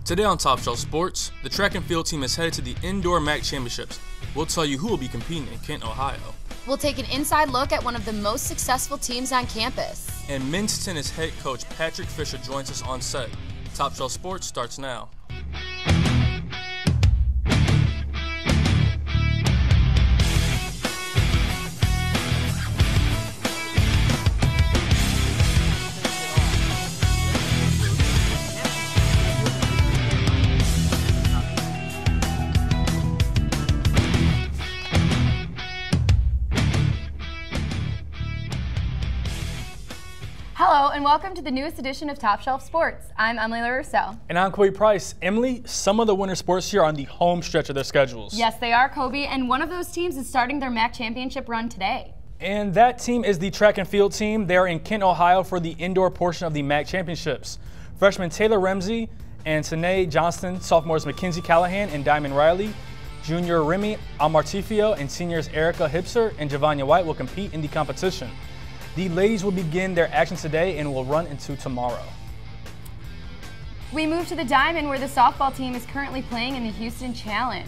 Today on Top Shelf Sports, the track and field team is headed to the Indoor MAC Championships. We'll tell you who will be competing in Kent, Ohio. We'll take an inside look at one of the most successful teams on campus. And men's tennis head coach Patrick Fisher joins us on set. Top Shelf Sports starts now. Hello and welcome to the newest edition of Top Shelf Sports. I'm Emily LaRusso. And I'm Kobe Price. Emily, some of the winter sports here are on the home stretch of their schedules. Yes, they are, Kobe, and one of those teams is starting their MAC championship run today. And that team is the track and field team. They are in Kent, Ohio for the indoor portion of the MAC championships. Freshmen Taylor Ramsey and Tanae Johnston, sophomores Mackenzie Callahan and Diamond Riley, junior Remy Amartifio, and seniors Erica Hipser and Javanya White will compete in the competition. The ladies will begin their action today and will run into tomorrow. We move to the Diamond, where the softball team is currently playing in the Houston Challenge.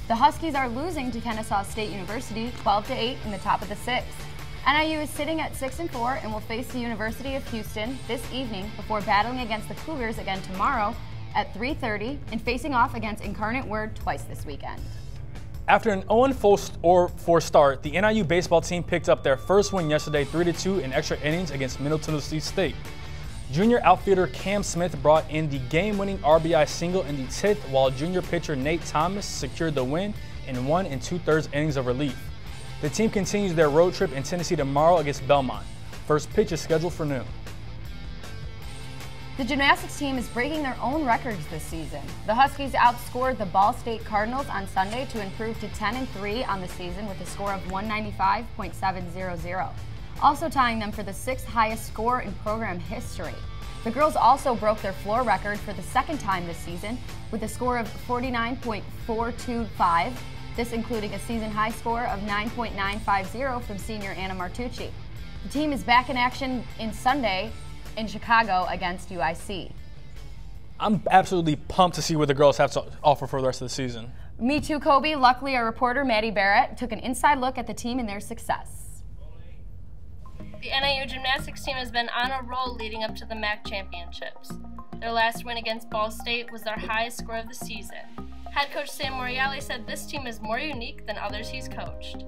The Huskies are losing to Kennesaw State University 12-8 in the top of the sixth. NIU is sitting at 6-4 and will face the University of Houston this evening before battling against the Cougars again tomorrow at 3:30 and facing off against Incarnate Word twice this weekend. After an 0-4 start, the NIU baseball team picked up their first win yesterday 3-2 in extra innings against Middle Tennessee State. Junior outfielder Cam Smith brought in the game-winning RBI single in the 10th, while junior pitcher Nate Thomas secured the win in 1 2/3 innings of relief. The team continues their road trip in Tennessee tomorrow against Belmont. First pitch is scheduled for noon. The gymnastics team is breaking their own records this season. The Huskies outscored the Ball State Cardinals on Sunday to improve to 10-3 on the season with a score of 195.700, also tying them for the 6th highest score in program history. The girls also broke their floor record for the second time this season with a score of 49.425, this including a season-high score of 9.950 from senior Anna Martucci. The team is back in action in Sunday in Chicago against UIC. I'm absolutely pumped to see what the girls have to offer for the rest of the season. Me too, Kobe. Luckily, our reporter, Maddie Barrett, took an inside look at the team and their success. The NIU gymnastics team has been on a roll leading up to the MAC championships. Their last win against Ball State was their highest score of the season. Head coach Sam Moriali said this team is more unique than others he's coached.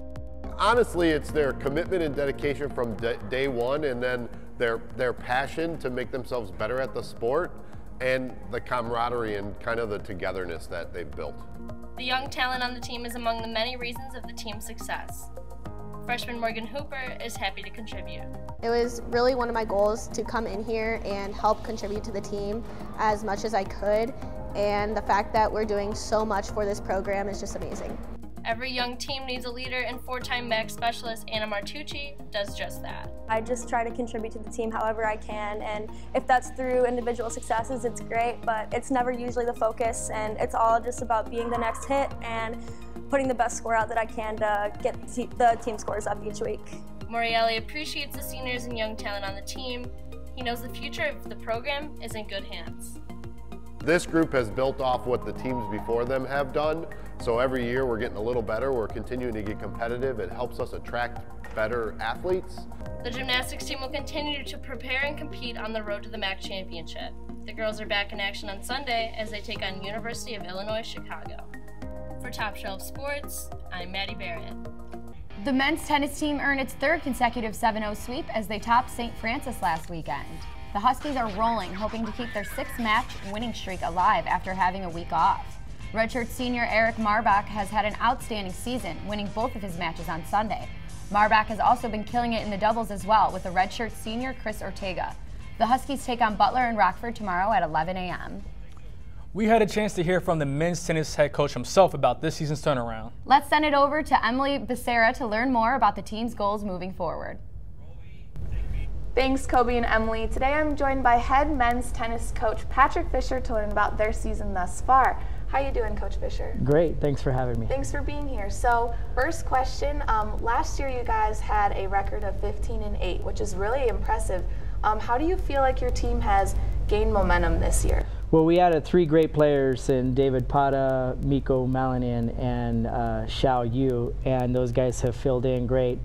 Honestly, it's their commitment and dedication from day one, and then their passion to make themselves better at the sport, and the camaraderie and kind of the togetherness that they've built. The young talent on the team is among the many reasons of the team's success. Freshman Morgan Hooper is happy to contribute. It was really one of my goals to come in here and help contribute to the team as much as I could, and the fact that we're doing so much for this program is just amazing. Every young team needs a leader, and 4-time MAC specialist Anna Martucci does just that. I just try to contribute to the team however I can, and if that's through individual successes, it's great, but it's never usually the focus, and it's all just about being the next hit and putting the best score out that I can to get the team scores up each week. Moriali appreciates the seniors and young talent on the team. He knows the future of the program is in good hands. This group has built off what the teams before them have done, so every year we're getting a little better, we're continuing to get competitive, it helps us attract better athletes. The gymnastics team will continue to prepare and compete on the road to the MAC championship. The girls are back in action on Sunday as they take on University of Illinois Chicago. For Top Shelf Sports, I'm Maddie Barrett. The men's tennis team earned its third consecutive 7-0 sweep as they topped St. Francis last weekend. The Huskies are rolling, hoping to keep their 6-match winning streak alive after having a week off. Redshirt senior Eric Marbach has had an outstanding season, winning both of his matches on Sunday. Marbach has also been killing it in the doubles as well, with the redshirt senior Chris Ortega. The Huskies take on Butler and Rockford tomorrow at 11 a.m. We had a chance to hear from the men's tennis head coach himself about this season's turnaround. Let's send it over to Emily Becerra to learn more about the team's goals moving forward. Thanks, Kobe and Emily. Today I'm joined by head men's tennis coach Patrick Fisher to learn about their season thus far. How you doing, Coach Fisher? Great, thanks for having me. Thanks for being here. So, first question, last year you guys had a record of 15-8, which is really impressive. How do you feel like your team has gained momentum this year? Well, we added 3 great players in David Pata, Miko Malanin, and Xiao Yu, and those guys have filled in great.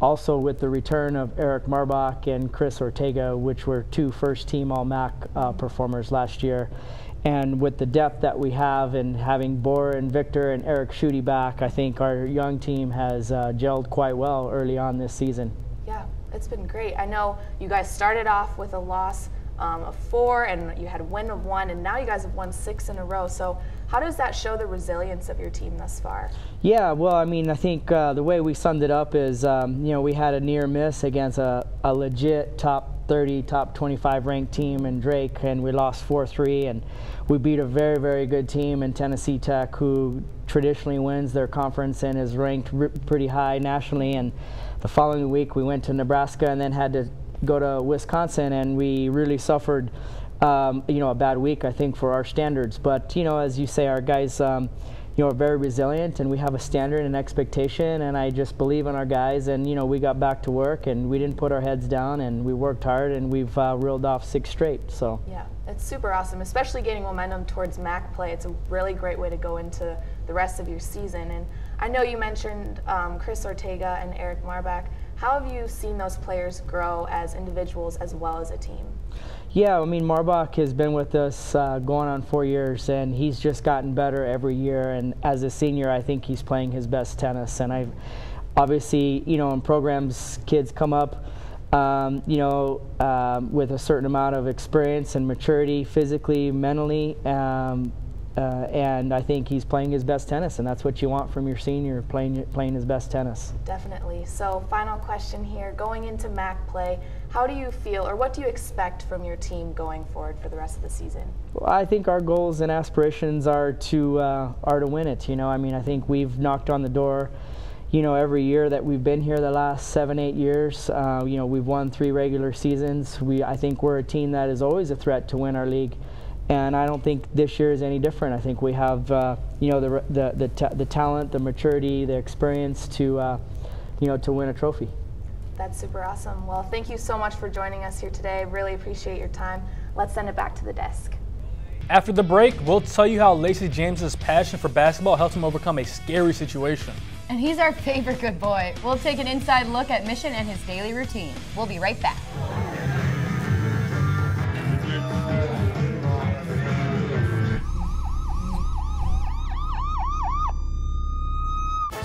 Also with the return of Eric Marbach and Chris Ortega, which were 2 first-team All-MAC performers last year. And with the depth that we have and having Bor and Victor and Eric Schutte back, I think our young team has gelled quite well early on this season. Yeah, it's been great. I know you guys started off with a loss of 4, and you had a win of 1, and now you guys have won 6 in a row. So how does that show the resilience of your team thus far? Yeah, well, I mean, I think the way we summed it up is, you know, we had a near miss against a legit top 30, top 25 ranked team in Drake, and we lost 4-3, and we beat a very, very good team in Tennessee Tech, who traditionally wins their conference and is ranked pretty high nationally. And the following week we went to Nebraska and then had to go to Wisconsin, and we really suffered you know, a bad week, I think, for our standards. But, you know, as you say, our guys you know, are very resilient, and we have a standard and expectation, and I just believe in our guys. And, you know, we got back to work, and we didn't put our heads down, and we worked hard, and we've reeled off 6 straight. So yeah, it's super awesome, especially getting momentum towards MAC play. It's a really great way to go into the rest of your season. And I know you mentioned Chris Ortega and Eric Marbach. How have you seen those players grow as individuals as well as a team? Yeah, I mean, Marbach has been with us going on 4 years, and he's just gotten better every year. And as a senior, I think he's playing his best tennis. And I've obviously, you know, in programs, kids come up, you know, with a certain amount of experience and maturity, physically, mentally, and I think he's playing his best tennis, and that's what you want from your senior, playing his best tennis. Definitely. So final question here, going into MAC play, how do you feel, or what do you expect from your team going forward for the rest of the season? Well, I think our goals and aspirations are to win it. You know, I mean, I think we've knocked on the door, you know, every year that we've been here the last 7-8 years. You know, we've won 3 regular seasons. I think we're a team that is always a threat to win our league. And I don't think this year is any different. I think we have, you know, the talent, the maturity, the experience to, you know, to win a trophy. That's super awesome. Well, thank you so much for joining us here today. Really appreciate your time. Let's send it back to the desk. After the break, we'll tell you how Lacey James's passion for basketball helped him overcome a scary situation. And he's our favorite good boy. We'll take an inside look at Mission and his daily routine. We'll be right back.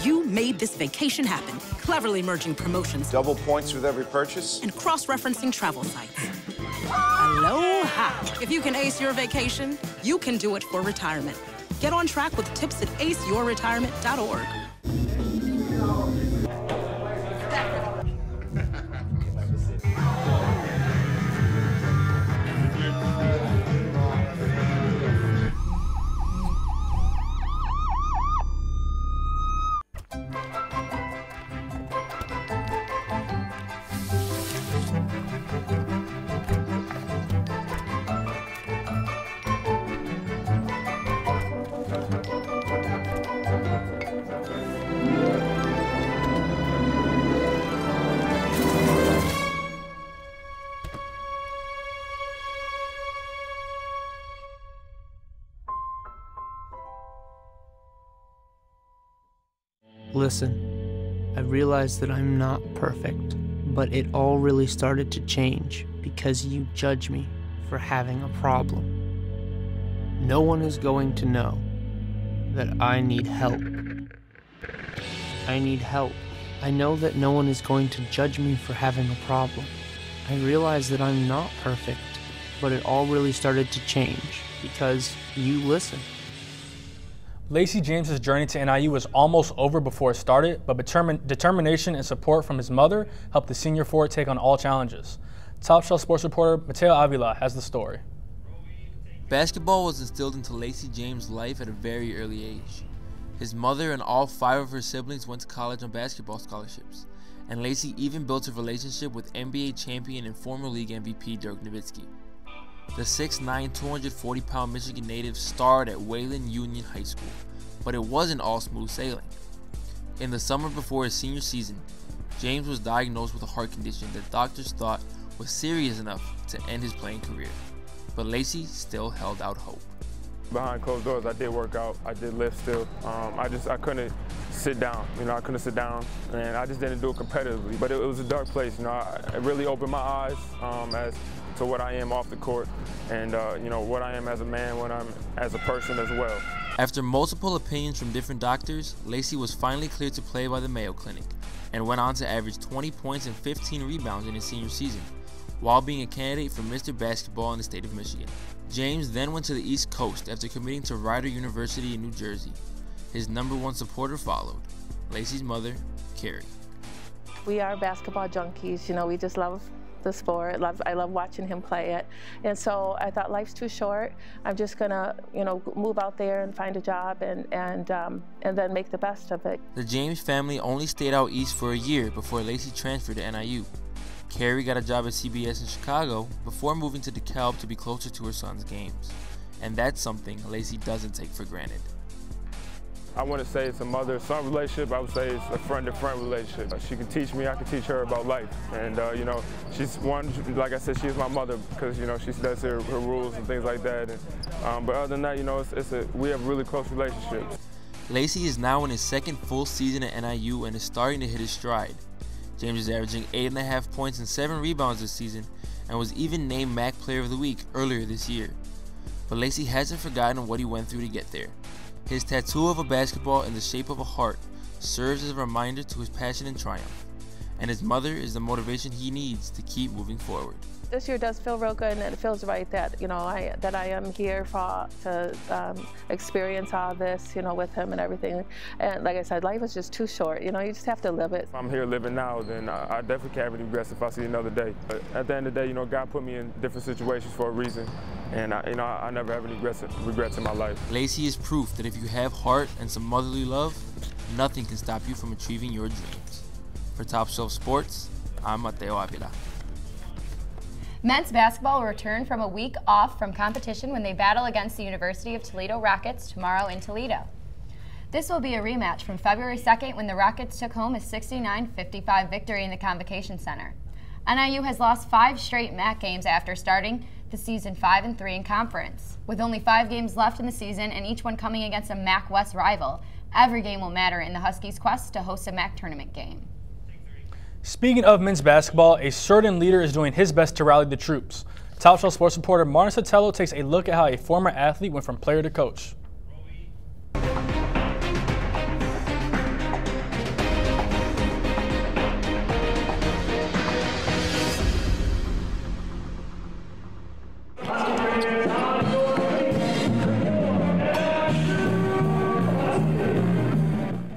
You made this vacation happen, cleverly merging promotions, double points with every purchase, and cross-referencing travel sites. Aloha! If you can ace your vacation, you can do it for retirement. Get on track with tips at aceyourretirement.org. Listen, I realize that I'm not perfect, but it all really started to change because you judge me for having a problem. No one is going to know that I need help. I need help. I know that no one is going to judge me for having a problem. I realize that I'm not perfect, but it all really started to change because you listen. Lacey James's journey to NIU was almost over before it started, but determination and support from his mother helped the senior forward take on all challenges. Top Shelf sports reporter Mateo Avila has the story. Basketball was instilled into Lacey James' life at a very early age. His mother and all 5 of her siblings went to college on basketball scholarships, and Lacey even built a relationship with NBA champion and former league MVP Dirk Nowitzki. The 6'9", 240-pound Michigan native starred at Wayland Union High School, but it wasn't all smooth sailing. In the summer before his senior season, James was diagnosed with a heart condition that doctors thought was serious enough to end his playing career. but Lacey still held out hope. Behind closed doors, I did work out, I did lift still. I couldn't sit down, I couldn't sit down, and I just didn't do it competitively. But it was a dark place, it really opened my eyes as to what I am off the court and, what I am as a man, what I'm as a person as well. After multiple opinions from different doctors, Lacey was finally cleared to play by the Mayo Clinic and went on to average 20 points and 15 rebounds in his senior season, while being a candidate for Mr. Basketball in the state of Michigan. James then went to the East Coast after committing to Rider University in New Jersey. His #1 supporter followed, Lacey's mother, Carrie. We are basketball junkies, we just love the sport. I love watching him play it. And so I thought life's too short. I'm just gonna, move out there and find a job and then make the best of it. The James family only stayed out east for a year before Lacey transferred to NIU. Carrie got a job at CBS in Chicago before moving to DeKalb to be closer to her son's games. And that's something Lacey doesn't take for granted. I wouldn't say it's a mother-son relationship. I would say it's a friend-to-friend relationship. She can teach me, I can teach her about life. And, she's one, like I said, she's my mother because, she does her rules and things like that. And, but other than that, we have really close relationships. Lacey is now in his second full season at NIU and is starting to hit his stride. James is averaging 8.5 points and 7 rebounds this season and was even named MAC Player of the Week earlier this year. But Lacey hasn't forgotten what he went through to get there. His tattoo of a basketball in the shape of a heart serves as a reminder to his passion and triumph, and his mother is the motivation he needs to keep moving forward. This year does feel real good, and it feels right that I am here to experience all this, with him and everything. And like I said, life is just too short. You just have to live it. If I'm here living now, then I definitely can't have any regrets if I see another day. But at the end of the day, God put me in different situations for a reason, and I never have any regrets in my life. Lacey is proof that if you have heart and some motherly love, nothing can stop you from achieving your dreams. For Top Shelf Sports, I'm Mateo Avila. Men's basketball will return from a week off from competition when they battle against the University of Toledo Rockets tomorrow in Toledo. This will be a rematch from February 2nd when the Rockets took home a 69-55 victory in the Convocation Center. NIU has lost 5 straight MAC games after starting the season 5-3 in conference. With only 5 games left in the season and each one coming against a MAC West rival, every game will matter in the Huskies' quest to host a MAC tournament game. Speaking of men's basketball, a certain leader is doing his best to rally the troops. Top Shelf Sports reporter Martin Sotelo takes a look at how a former athlete went from player to coach.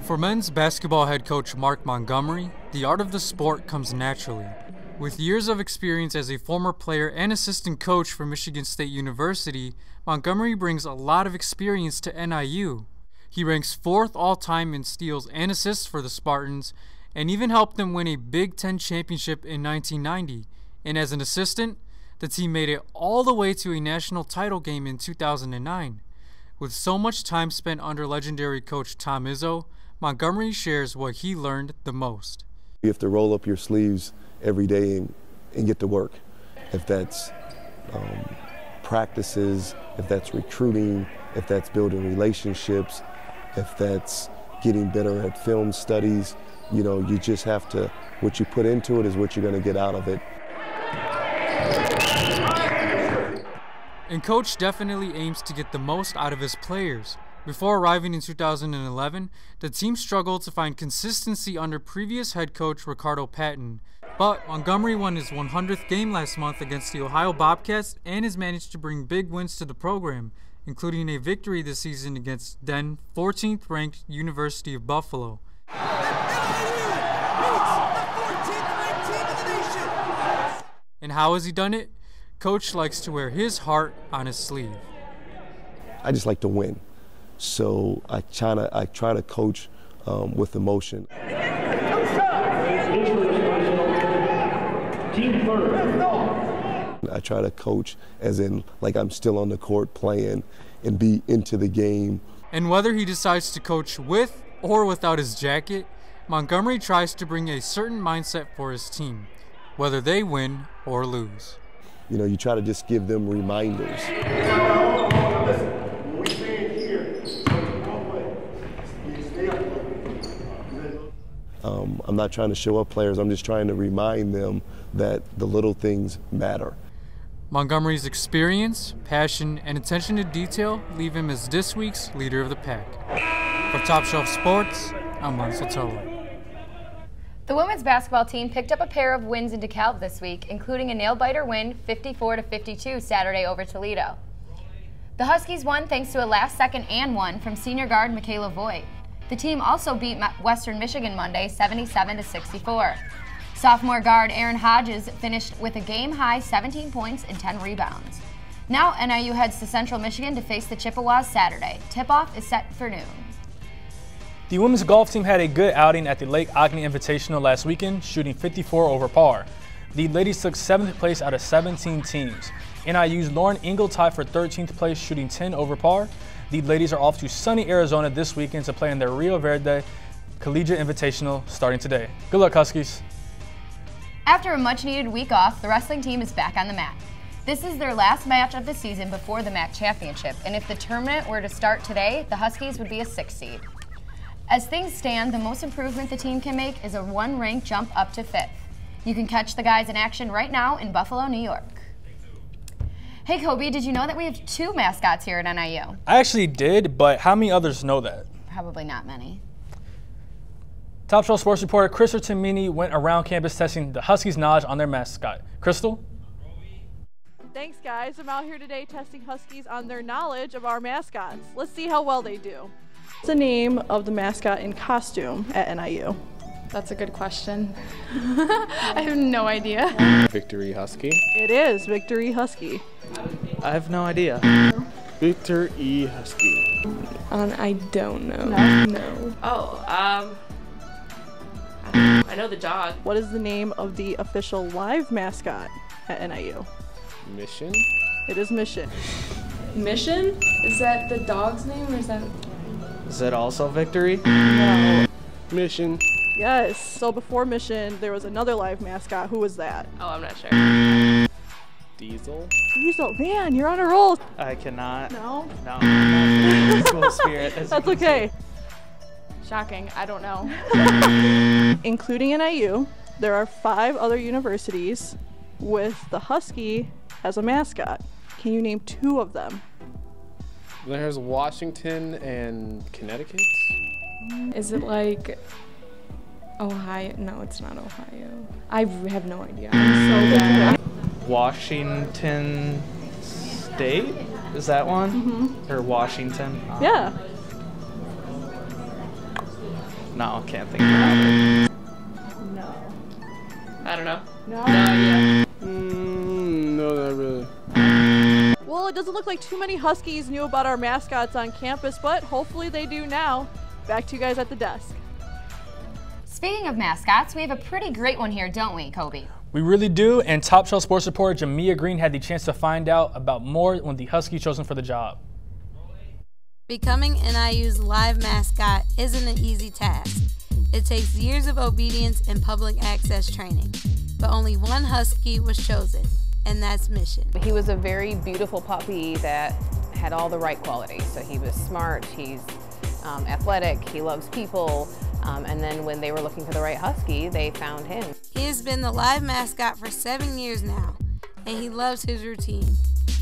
For men's basketball head coach Mark Montgomery, the art of the sport comes naturally. With years of experience as a former player and assistant coach for Michigan State University, Montgomery brings a lot of experience to NIU. He ranks 4th all-time in steals and assists for the Spartans, and even helped them win a Big Ten championship in 1990. And as an assistant, the team made it all the way to a national title game in 2009. With so much time spent under legendary coach Tom Izzo, Montgomery shares what he learned the most. You have to roll up your sleeves every day and get to work. If that's practices, if that's recruiting, if that's building relationships, if that's getting better at film studies, you just have to, what you put into it is what you're going to get out of it. And Coach definitely aims to get the most out of his players. Before arriving in 2011, the team struggled to find consistency under previous head coach Ricardo Patton. But Montgomery won his 100th game last month against the Ohio Bobcats and has managed to bring big wins to the program, including a victory this season against then 14th ranked University of Buffalo. And how has he done it? Coach likes to wear his heart on his sleeve. I just like to win. So I try to coach with emotion. I try to coach as in like I'm still on the court playing and be into the game. And whether he decides to coach with or without his jacket, Montgomery tries to bring a certain mindset for his team, whether they win or lose. you know, you try to just give them reminders. I'm not trying to show up players, I'm just trying to remind them that the little things matter. Montgomery's experience, passion, and attention to detail leave him as this week's leader of the pack. For Top Shelf Sports, I'm Marcel Toller. The women's basketball team picked up a pair of wins in DeKalb this week, including a nail-biter win 54-52 Saturday over Toledo. The Huskies won thanks to a last-second and one from senior guard Michaela Voigt. The team also beat Western Michigan Monday 77-64. Sophomore guard Aaron Hodges finished with a game-high 17 points and 10 rebounds. Now NIU heads to Central Michigan to face the Chippewas Saturday. Tip-off is set for noon. The women's golf team had a good outing at the Lake Oconee Invitational last weekend, shooting 54 over par. The ladies took 7th place out of 17 teams. NIU's Lauren Engel tied for 13th place, shooting 10 over par. The ladies are off to sunny Arizona this weekend to play in their Rio Verde Collegiate Invitational starting today. Good luck, Huskies. After a much-needed week off, the wrestling team is back on the mat. This is their last match of the season before the MAC championship, and if the tournament were to start today, the Huskies would be a 6th seed. As things stand, the most improvement the team can make is a 1-rank jump up to 5th. You can catch the guys in action right now in Buffalo, New York. Hey Kobe, did you know that we have 2 mascots here at NIU? I actually did, but how many others know that? Probably not many. Top Shelf Sports reporter Crystal Timini went around campus testing the Huskies' knowledge on their mascot. Crystal? Thanks guys, I'm out here today testing Huskies on their knowledge of our mascots. Let's see how well they do. What's the name of the mascot in costume at NIU? That's a good question. I have no idea. Victory Husky. It is Victory Husky. I have no idea. Victor E. Husky. I don't know. No. Oh, I know the dog. What is the name of the official live mascot at NIU? Mission. It is Mission. Mission? Is that the dog's name or is that? Is that also Victory? No. Mission. Yes. So before Mission, there was another live mascot. Who was that? Oh, I'm not sure. Diesel. Diesel. Man, you're on a roll. I cannot. No? No. I'm not school spirit. That's okay. Shocking. I don't know. Including NIU, there are 5 other universities with the Husky as a mascot. Can you name 2 of them? There's Washington and Connecticut. Is it like Ohio? No, it's not Ohio. I have no idea. I'm so bad. Washington State? Is that one? Mm-hmm. Or Washington? Yeah. No, can't think about it. No. I don't know. No. Yeah. No, not really. Well, it doesn't look like too many Huskies knew about our mascots on campus, but hopefully they do now. Back to you guys at the desk. Speaking of mascots, we have a pretty great one here, don't we, Kobe? We really do, and Top Shelf Sports reporter Jamia Green had the chance to find out about more when the Husky chosen for the job. Becoming NIU's live mascot isn't an easy task. It takes years of obedience and public access training. But only one Husky was chosen, and that's Mission. He was a very beautiful puppy that had all the right qualities. So he was smart, he's athletic, he loves people, and then when they were looking for the right Husky, they found him. He has been the live mascot for 7 years now, and he loves his routine,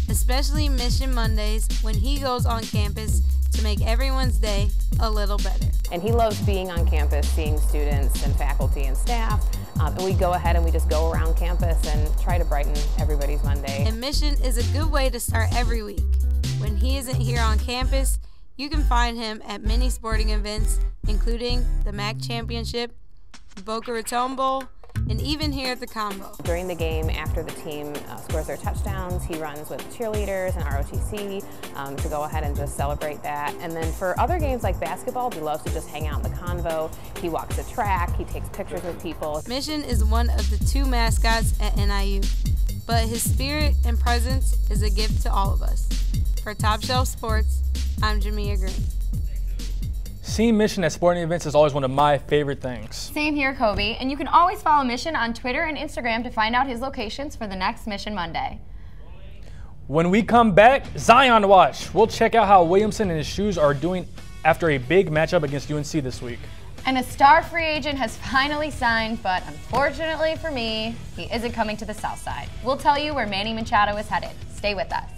especially Mission Mondays when he goes on campus to make everyone's day a little better. And he loves being on campus, seeing students and faculty and staff, and we go ahead and we just go around campus and try to brighten everybody's Monday. And Mission is a good way to start every week. When he isn't here on campus, you can find him at many sporting events, including the MAC Championship, the Boca Raton Bowl, and even here at the Combo. During the game, after the team scores their touchdowns, he runs with cheerleaders and ROTC to go ahead and just celebrate that. And then for other games like basketball, he loves to just hang out in the convo. He walks the track, he takes pictures with people. Mission is one of the 2 mascots at NIU, but his spirit and presence is a gift to all of us. For Top Shelf Sports, I'm Jamia Green. Seeing Mission at sporting events is always one of my favorite things. Same here, Kobe, and you can always follow Mission on Twitter and Instagram to find out his locations for the next Mission Monday. When we come back, Zion Watch. We'll check out how Williamson and his shoes are doing after a big matchup against UNC this week. And a star free agent has finally signed, but unfortunately for me, he isn't coming to the South Side. We'll tell you where Manny Machado is headed. Stay with us.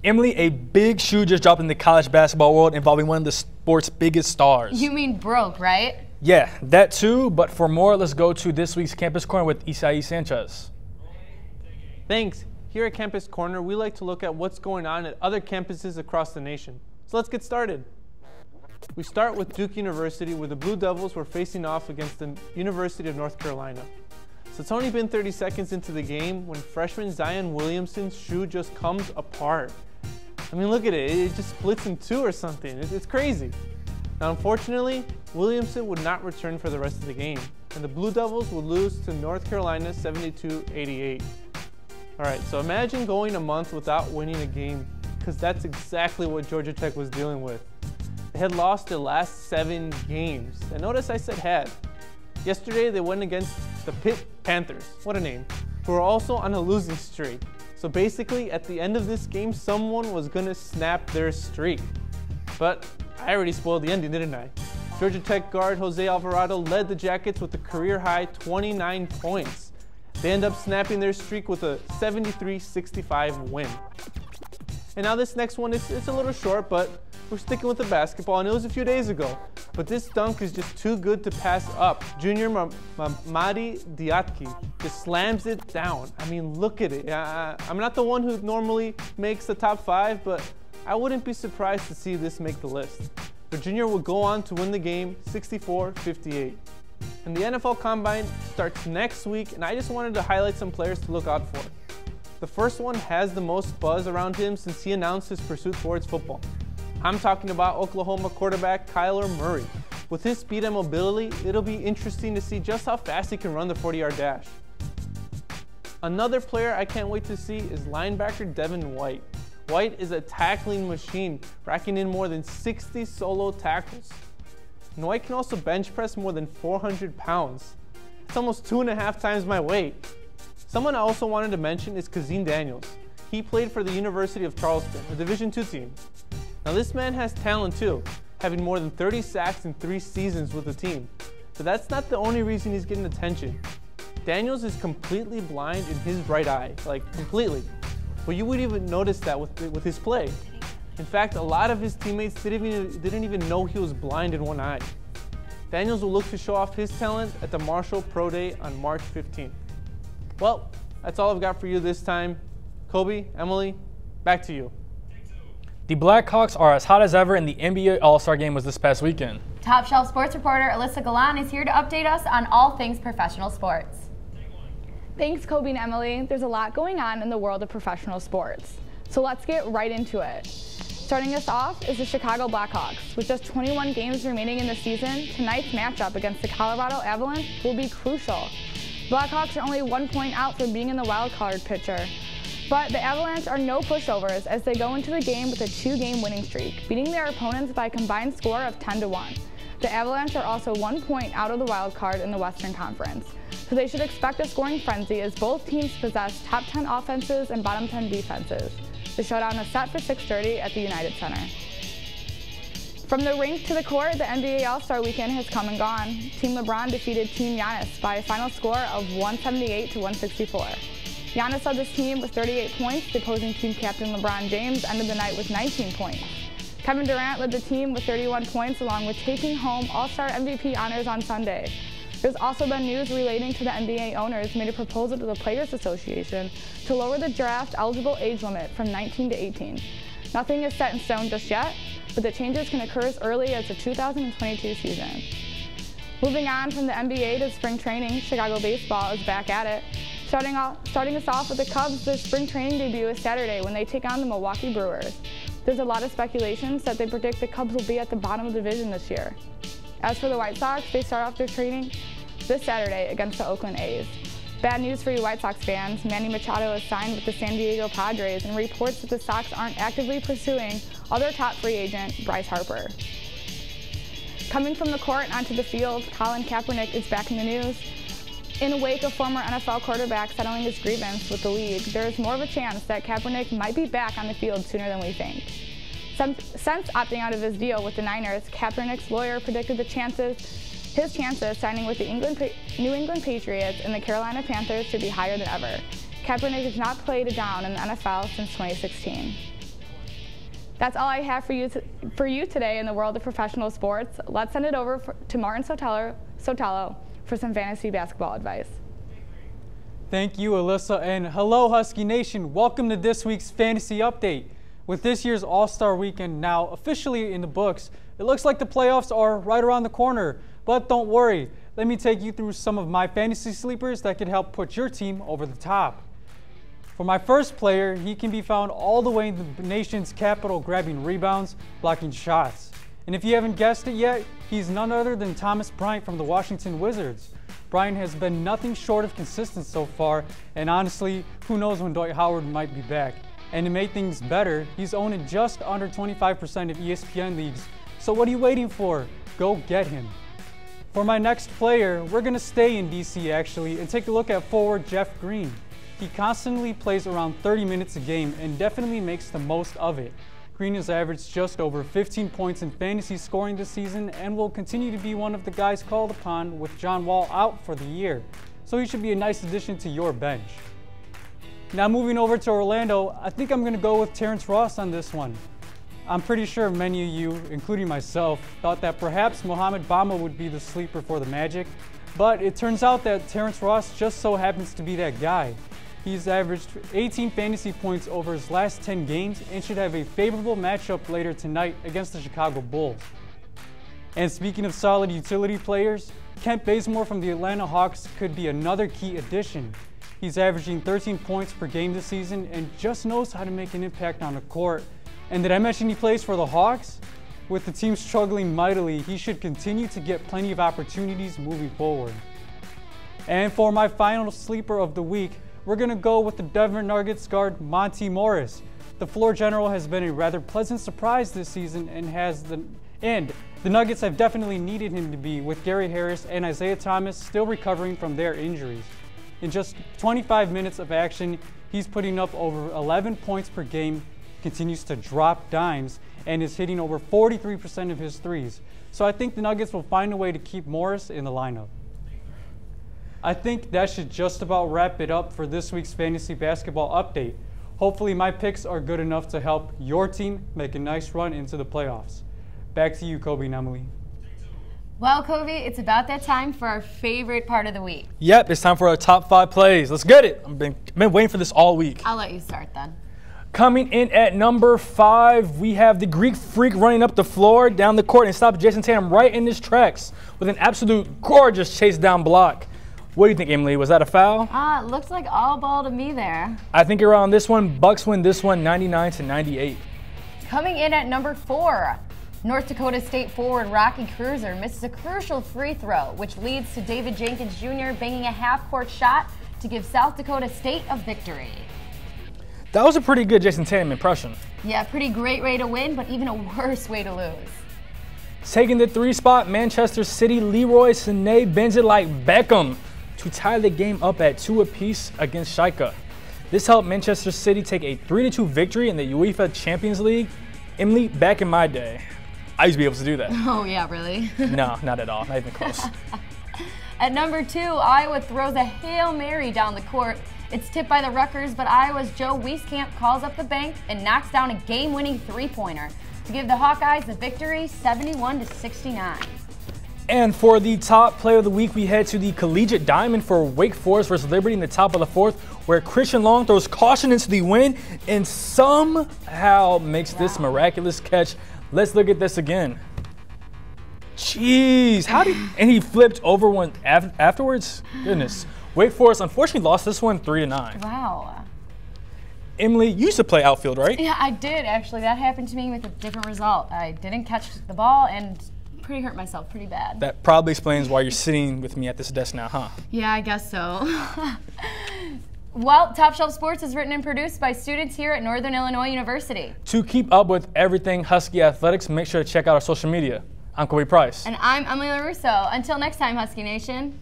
Emily, a big shoe just dropped in the college basketball world involving one of the sport's biggest stars. You mean broke, right? Yeah, that too, but for more, let's go to this week's Campus Corner with Isai Sanchez. Thanks. Here at Campus Corner, we like to look at what's going on at other campuses across the nation. So let's get started. We start with Duke University, where the Blue Devils were facing off against the University of North Carolina. So it's only been 30 seconds into the game when freshman Zion Williamson's shoe just comes apart. I mean, look at it. It just splits in two or something. It's crazy. Now, unfortunately, Williamson would not return for the rest of the game, and the Blue Devils would lose to North Carolina 72-88. All right, so imagine going a month without winning a game, because that's exactly what Georgia Tech was dealing with. They had lost their last 7 games, and notice I said had. Yesterday, they went against the Pitt Panthers, what a name, who are also on a losing streak. So basically, at the end of this game, someone was gonna snap their streak. But I already spoiled the ending, didn't I? Georgia Tech guard Jose Alvarado led the Jackets with a career-high 29 points. They end up snapping their streak with a 73-65 win. And now this next one, it's a little short, but we're sticking with the basketball, and it was a few days ago. But this dunk is just too good to pass up. Junior Mamadi Diatki just slams it down. I mean, look at it. I'm not the one who normally makes the top 5, but I wouldn't be surprised to see this make the list. Virginia will go on to win the game 64-58. And the NFL Combine starts next week, and I just wanted to highlight some players to look out for. The first one has the most buzz around him since he announced his pursuit towards football. I'm talking about Oklahoma quarterback Kyler Murray. With his speed and mobility, it'll be interesting to see just how fast he can run the 40-yard dash. Another player I can't wait to see is linebacker Devin White. White is a tackling machine, racking in more than 60 solo tackles. And White can also bench press more than 400 pounds. It's almost 2.5 times my weight. Someone I also wanted to mention is Kazeen Daniels. He played for the University of Charleston, a Division II team. Now this man has talent too, having more than 30 sacks in 3 seasons with the team. But that's not the only reason he's getting attention. Daniels is completely blind in his right eye, like completely. But you wouldn't even notice that with his play. In fact, a lot of his teammates didn't even know he was blind in one eye. Daniels will look to show off his talent at the Marshall Pro Day on March 15th. Well, that's all I've got for you this time. Kobe, Emily, back to you. The Blackhawks are as hot as ever, and the NBA All-Star Game was this past weekend. Top Shelf sports reporter Alyssa Galan is here to update us on all things professional sports. Thanks, Kobe and Emily. There's a lot going on in the world of professional sports. So let's get right into it. Starting us off is the Chicago Blackhawks. With just 21 games remaining in the season, tonight's matchup against the Colorado Avalanche will be crucial. Blackhawks are only 1 point out from being in the wild card picture. But the Avalanche are no pushovers as they go into the game with a 2-game winning streak, beating their opponents by a combined score of 10-1. The Avalanche are also 1 point out of the wild card in the Western Conference, so they should expect a scoring frenzy as both teams possess top 10 offenses and bottom 10 defenses. The showdown is set for 6:30 at the United Center. From the rink to the court, the NBA All-Star Weekend has come and gone. Team LeBron defeated Team Giannis by a final score of 178-164. Giannis led his team with 38 points. The opposing team captain LeBron James ended the night with 19 points. Kevin Durant led the team with 31 points, along with taking home All-Star MVP honors on Sunday. There's also been news relating to the NBA owners made a proposal to the Players Association to lower the draft eligible age limit from 19 to 18. Nothing is set in stone just yet, but the changes can occur as early as the 2022 season. Moving on from the NBA to spring training, Chicago baseball is back at it. Starting us off with the Cubs, their spring training debut is Saturday when they take on the Milwaukee Brewers. There's a lot of speculations that they predict the Cubs will be at the bottom of the division this year. As for the White Sox, they start off their training this Saturday against the Oakland A's. Bad news for you White Sox fans, Manny Machado is signed with the San Diego Padres and reports that the Sox aren't actively pursuing other top free agent Bryce Harper. Coming from the court onto the field, Colin Kaepernick is back in the news. In the wake of former NFL quarterback settling his grievance with the league, there is more of a chance that Kaepernick might be back on the field sooner than we think. Since opting out of his deal with the Niners, Kaepernick's lawyer predicted his chances signing with the New England Patriots and the Carolina Panthers to be higher than ever. Kaepernick has not played it down in the NFL since 2016. That's all I have for you today in the world of professional sports. Let's send it over to Martin Sotelo for some fantasy basketball advice. Thank you, Alyssa, and hello, Husky Nation. Welcome to this week's Fantasy Update. With this year's All-Star Weekend now officially in the books, it looks like the playoffs are right around the corner. But don't worry, let me take you through some of my fantasy sleepers that could help put your team over the top. For my first player, he can be found all the way in the nation's capital, grabbing rebounds, blocking shots. And if you haven't guessed it yet, he's none other than Thomas Bryant from the Washington Wizards. Bryant has been nothing short of consistent so far, and honestly, who knows when Dwight Howard might be back. And to make things better, he's owned in just under 25% of ESPN leagues. So what are you waiting for? Go get him. For my next player, we're going to stay in DC actually and take a look at forward Jeff Green. He constantly plays around 30 minutes a game and definitely makes the most of it. Green has averaged just over 15 points in fantasy scoring this season and will continue to be one of the guys called upon with John Wall out for the year. So he should be a nice addition to your bench. Now moving over to Orlando, I think I'm going to go with Terrence Ross on this one. I'm pretty sure many of you, including myself, thought that perhaps Mohamed Bamba would be the sleeper for the Magic, but it turns out that Terrence Ross just so happens to be that guy. He's averaged 18 fantasy points over his last 10 games and should have a favorable matchup later tonight against the Chicago Bulls. And speaking of solid utility players, Kent Bazemore from the Atlanta Hawks could be another key addition. He's averaging 13 points per game this season and just knows how to make an impact on the court. And did I mention he plays for the Hawks? With the team struggling mightily, he should continue to get plenty of opportunities moving forward. And for my final sleeper of the week, we're going to go with the Denver Nuggets guard Monty Morris. The floor general has been a rather pleasant surprise this season and the Nuggets have definitely needed him to be, with Gary Harris and Isaiah Thomas still recovering from their injuries. In just 25 minutes of action, he's putting up over 11 points per game, continues to drop dimes, and is hitting over 43% of his threes. So I think the Nuggets will find a way to keep Morris in the lineup. I think that should just about wrap it up for this week's Fantasy Basketball Update. Hopefully my picks are good enough to help your team make a nice run into the playoffs. Back to you, Kobe and Emily. Well, Kobe, it's about that time for our favorite part of the week. Yep, it's time for our top 5 plays. Let's get it. I've been waiting for this all week. I'll let you start then. Coming in at number 5, we have the Greek Freak running up the floor, down the court, and stopped Jason Tatum right in his tracks with an absolute gorgeous chase down block. What do you think, Emily? Was that a foul? Looks like all ball to me there. I think you're on this one. Bucks win this one 99-98. Coming in at number 4, North Dakota State forward Rocky Cruiser misses a crucial free throw, which leads to David Jenkins Jr. banging a half-court shot to give South Dakota State a victory. That was a pretty good Jason Tatum impression. Yeah, pretty great way to win, but even a worse way to lose. Taking the 3 spot, Manchester City, Leroy Sané bends it like Beckham to tie the game up at 2 apiece against Schalke. This helped Manchester City take a 3-2 victory in the UEFA Champions League. Emily, back in my day, I used to be able to do that. Oh yeah, really? No, not at all, not even close. At number 2, Iowa throws a Hail Mary down the court. It's tipped by the Rutgers, but Iowa's Joe Wieskamp calls up the bank and knocks down a game-winning 3-pointer to give the Hawkeyes the victory, 71-69. And for the top player of the week, we head to the Collegiate Diamond for Wake Forest versus Liberty in the top of the 4th, where Christian Long throws caution into the wind and somehow makes this miraculous catch. Let's look at this again. Jeez, and he flipped over one afterwards? Goodness. Wake Forest unfortunately lost this one 3-9. Wow. Emily, you used to play outfield, right? Yeah, I did actually. That happened to me with a different result. I didn't catch the ball and pretty hurt myself pretty bad. That probably explains why you're sitting with me at this desk now, huh? Yeah, I guess so. Well, Top Shelf Sports is written and produced by students here at Northern Illinois University. To keep up with everything Husky Athletics, make sure to check out our social media. I'm Kobe Price. And I'm Emily LaRusso. Until next time, Husky Nation.